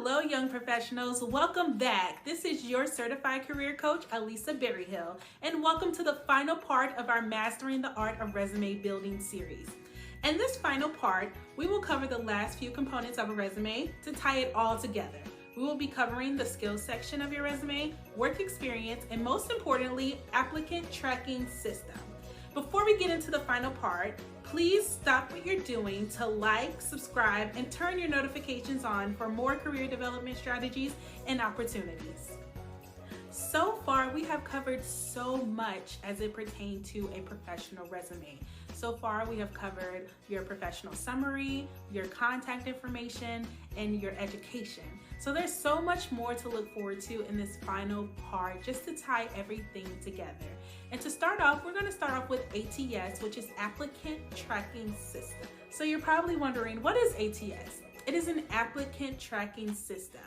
Hello, young professionals. Welcome back. This is your certified career coach, Alisa Berryhill, and welcome to the final part of our Mastering the Art of Resume Building series. In this final part, we will cover the last few components of a resume to tie it all together. We will be covering the skills section of your resume, work experience, and most importantly, applicant tracking system. Before we get into the final part, please stop what you're doing to like, subscribe, and turn your notifications on for more career development strategies and opportunities. So far, we have covered so much as it pertains to a professional resume. So far, we have covered your professional summary, your contact information, and your education. So there's so much more to look forward to in this final part just to tie everything together. And to start off, we're going to start off with ATS, which is Applicant Tracking System. So you're probably wondering, what is ATS? It is an applicant tracking system.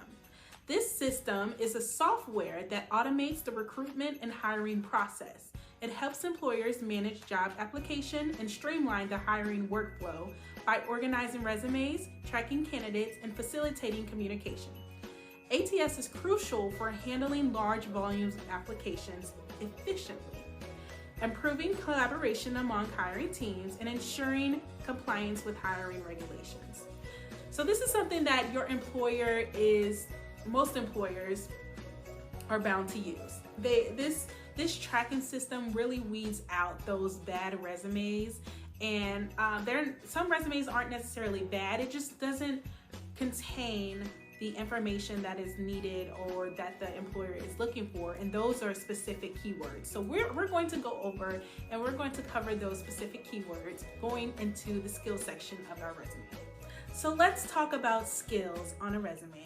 This system is a software that automates the recruitment and hiring process. It helps employers manage job application and streamline the hiring workflow by organizing resumes, tracking candidates, and facilitating communication. ATS is crucial for handling large volumes of applications efficiently, improving collaboration among hiring teams, and ensuring compliance with hiring regulations. So this is something that most employers are bound to use. This tracking system really weeds out those bad resumes, and some resumes aren't necessarily bad, it just doesn't contain the information that is needed or that the employer is looking for, and those are specific keywords. So we're going to go over and we're going to cover those specific keywords going into the skills section of our resume. So let's talk about skills on a resume.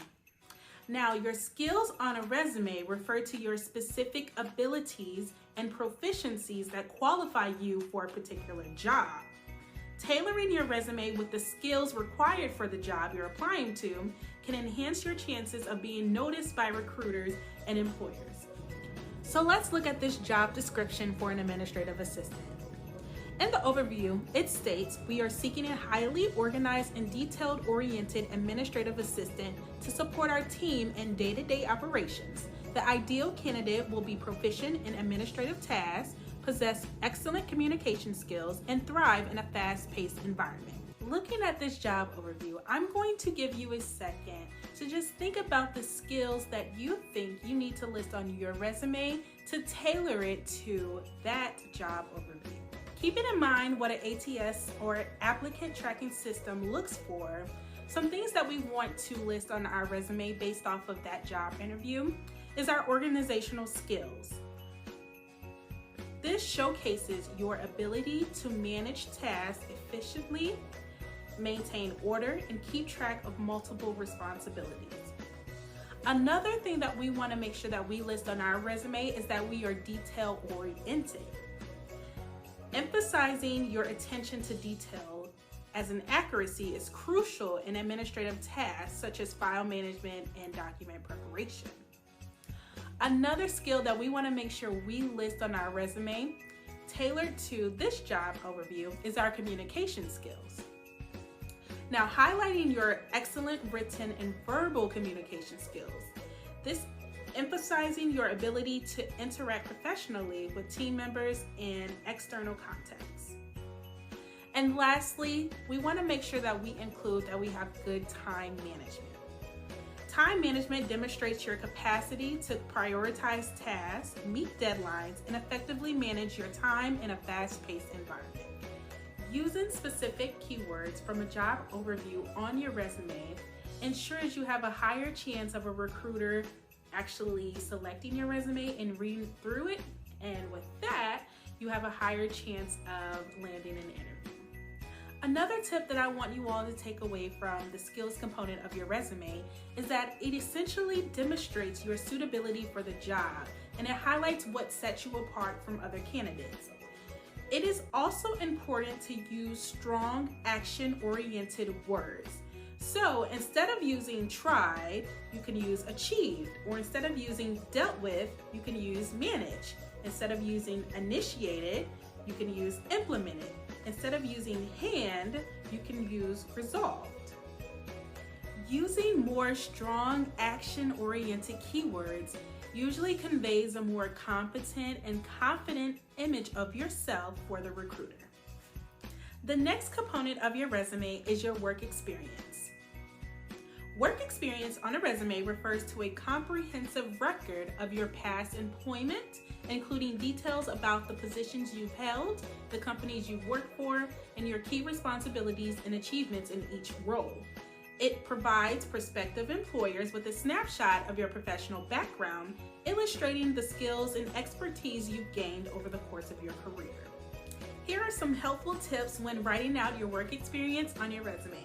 Now, your skills on a resume refer to your specific abilities and proficiencies that qualify you for a particular job. Tailoring your resume with the skills required for the job you're applying to can enhance your chances of being noticed by recruiters and employers. So let's look at this job description for an administrative assistant. In the overview, it states we are seeking a highly organized and detailed-oriented administrative assistant to support our team in day-to-day operations. The ideal candidate will be proficient in administrative tasks, possess excellent communication skills, and thrive in a fast-paced environment. Looking at this job overview, I'm going to give you a second to just think about the skills that you think you need to list on your resume to tailor it to that job overview. Keeping in mind what an ATS or applicant tracking system looks for, some things that we want to list on our resume based off of that job interview is our organizational skills. This showcases your ability to manage tasks efficiently, maintain order, and keep track of multiple responsibilities. Another thing that we want to make sure that we list on our resume is that we are detail-oriented. Emphasizing your attention to detail as an accuracy is crucial in administrative tasks such as file management and document preparation. Another skill that we want to make sure we list on our resume, tailored to this job overview, is our communication skills. Now, highlighting your excellent written and verbal communication skills. This emphasizing your ability to interact professionally with team members and external contacts. And lastly, we want to make sure that we include that we have good time management. Time management demonstrates your capacity to prioritize tasks, meet deadlines, and effectively manage your time in a fast-paced environment. Using specific keywords from a job overview on your resume ensures you have a higher chance of a recruiter actually selecting your resume and reading through it, and with that, you have a higher chance of landing an interview. Another tip that I want you all to take away from the skills component of your resume is that it essentially demonstrates your suitability for the job, and it highlights what sets you apart from other candidates. It is also important to use strong action-oriented words. So instead of using tried, you can use achieved, or instead of using dealt with, you can use managed. Instead of using initiated, you can use implemented. Instead of using hand, you can use resolved. Using more strong action-oriented keywords usually conveys a more competent and confident image of yourself for the recruiter. The next component of your resume is your work experience. Work experience on a resume refers to a comprehensive record of your past employment, including details about the positions you've held, the companies you've worked for, and your key responsibilities and achievements in each role. It provides prospective employers with a snapshot of your professional background, illustrating the skills and expertise you've gained over the course of your career. Here are some helpful tips when writing out your work experience on your resume.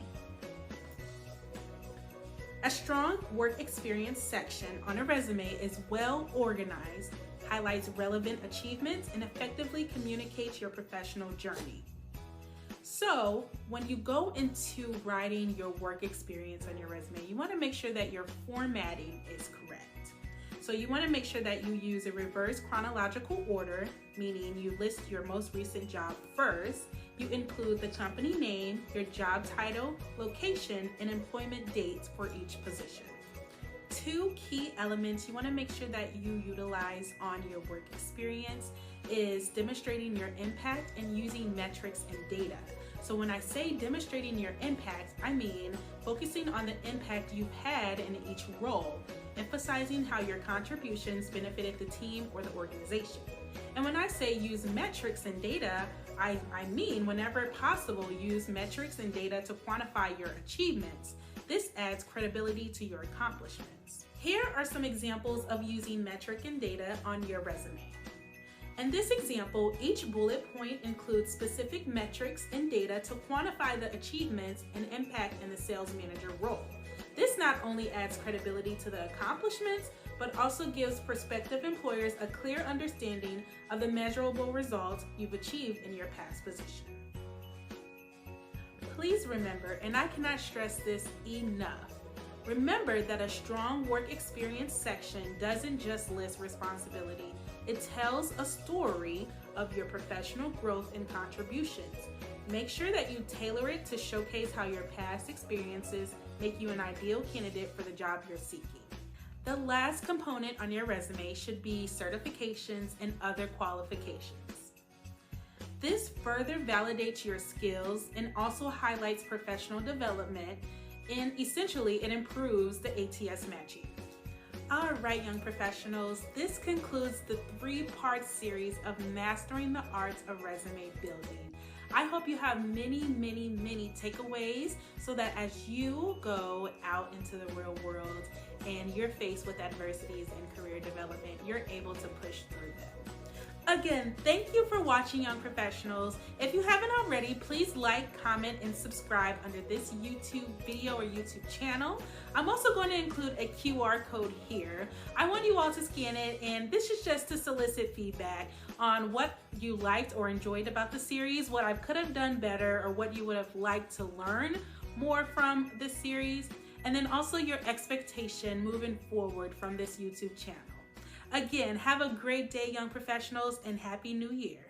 A strong work experience section on a resume is well organized, highlights relevant achievements, and effectively communicates your professional journey. So when you go into writing your work experience on your resume, you want to make sure that your formatting is correct. So you want to make sure that you use a reverse chronological order, meaning you list your most recent job first. You include the company name, your job title, location, and employment dates for each position. Two key elements you want to make sure that you utilize on your work experience is demonstrating your impact and using metrics and data. So when I say demonstrating your impact, I mean focusing on the impact you've had in each role, emphasizing how your contributions benefited the team or the organization. And when I say use metrics and data, I mean whenever possible, use metrics and data to quantify your achievements. This adds credibility to your accomplishments. Here are some examples of using metric and data on your resume. In this example, each bullet point includes specific metrics and data to quantify the achievements and impact in the sales manager role. This not only adds credibility to the accomplishments, but also gives prospective employers a clear understanding of the measurable results you've achieved in your past position. Please remember, and I cannot stress this enough, remember that a strong work experience section doesn't just list responsibility. It tells a story of your professional growth and contributions. Make sure that you tailor it to showcase how your past experiences make you an ideal candidate for the job you're seeking. The last component on your resume should be certifications and other qualifications. This further validates your skills and also highlights professional development, and essentially it improves the ATS matching. All right, young professionals, this concludes the 3-part series of Mastering the Arts of Resume Building. I hope you have many takeaways so that as you go out into the real world and you're faced with adversities in career development, you're able to push through them. Again, thank you for watching, young professionals. If you haven't already, please like, comment, and subscribe under this YouTube video or YouTube channel. I'm also going to include a QR code here. I want you all to scan it, and this is just to solicit feedback on what you liked or enjoyed about the series, what I could have done better, or what you would have liked to learn more from this series, and then also your expectation moving forward from this YouTube channel. Again, have a great day, young professionals, and Happy New Year.